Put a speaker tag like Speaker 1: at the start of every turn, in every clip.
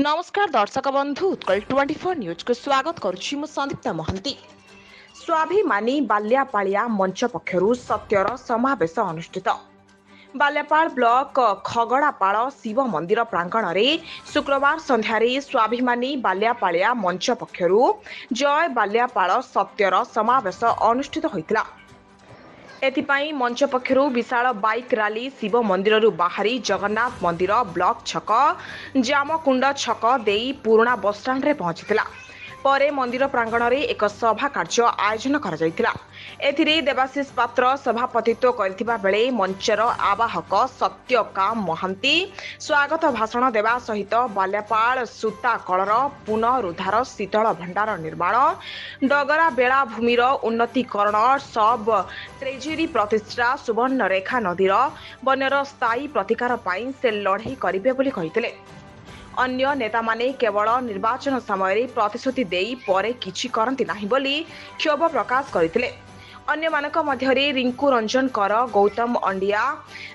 Speaker 1: नमस्कार दर्शक बंधु उत्कल 24 न्यूज को स्वागत करुछि मु संदीप्ता महंती। स्वाभिमानी बाल्यापालिया मंच पक्षरु सत्यर समावेश अनुष्ठित। बाल्यापाल ब्लॉक खगड़ापाल शिव मंदिर प्रांगण में शुक्रवार संध्यारे स्वाभिमानी बाल्यापालिया मंच पक्षरु जय बाल्यापाल सत्यर समावेश अनुष्ठित होइतिला। एथिपाई मंच पक्षरु विशाल बाइक रैली शिव मंदिर बाहरी जगन्नाथ मंदिर ब्लॉक छक जामकुंड छक देई पुराना बस स्टैंड रे पहुंचीला। परे मंदिर प्रांगण में एक सभा कार्य आयोजन करा जायतिला। एथिरे देवाशीष पात्र सभापतित्व करथिबा बेले मंचर आवाहक सत्यकाम महांती स्वागत भाषण देवा सहित बाल्यापाल सूता कलर पुनरुद्धार शीतल भंडार निर्माण डगरा बेलाभूमिर उन्नतीकरण सब ट्रेजेरी प्रतिष्ठा सुवर्णरेखा नदीर बन्यर स्थायी प्रतिकार पाई से लड़ाई करिवे बोली कहितले। अन्य नेता माने केवल निर्वाचन समय प्रतिश्रुति देई परे किछि करंती नाही बोली क्षोभ प्रकाश करथिले। अन्य मानक मध्यरे रिंकू रंजन कर, गौतम अंडिया,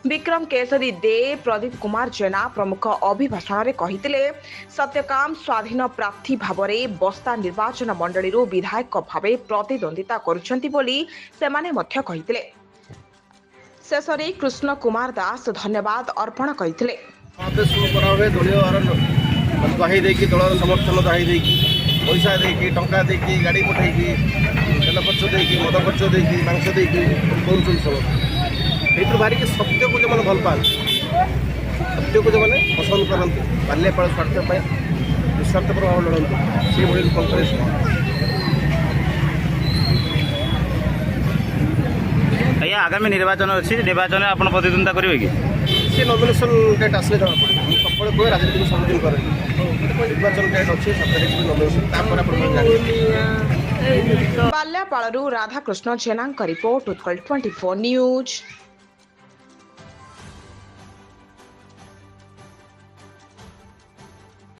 Speaker 1: विक्रम केसरी दे, प्रदीप कुमार जेना प्रमुख अभिभाषण रे कहितले सत्यकाम स्वाधीन प्रार्थी भावरे बस्ता निर्वाचन मंडली विधायक भावे प्रतिद्वंदिता करुछंती बोली सेमाने मध्य कहितले। शेषरे कृष्ण कुमार दास धन्यवाद अर्पण कहितले।
Speaker 2: दही देकी दल समर्थन दही देकी पैसा देकी टंका देकी गाड़ी पठे तेल खर्च देकी मद खर्च देकी मांस देकी कर सब बाहर सत्य को जो मैंने भल पाते सत्य को जो मैंने पसंद करते बाल्यापाल स्वार्थ निस्वार्थ प्रभाव लड़ते से भाई लोक
Speaker 3: भैया आगामी निर्वाचन अच्छी निर्वाचन में आपन प्रतिद्वंदिता करेंगे कि
Speaker 2: सी नॉमिनेशन डेट आसले जना पड़े सब कोई राजनीति को सम्मुखीन करें निर्वाचन डेट अच्छे सब नॉमिनेशन
Speaker 1: बाल्यापालरू राधाकृष्ण जेना रिपोर्ट उत्कल 24 न्यूज।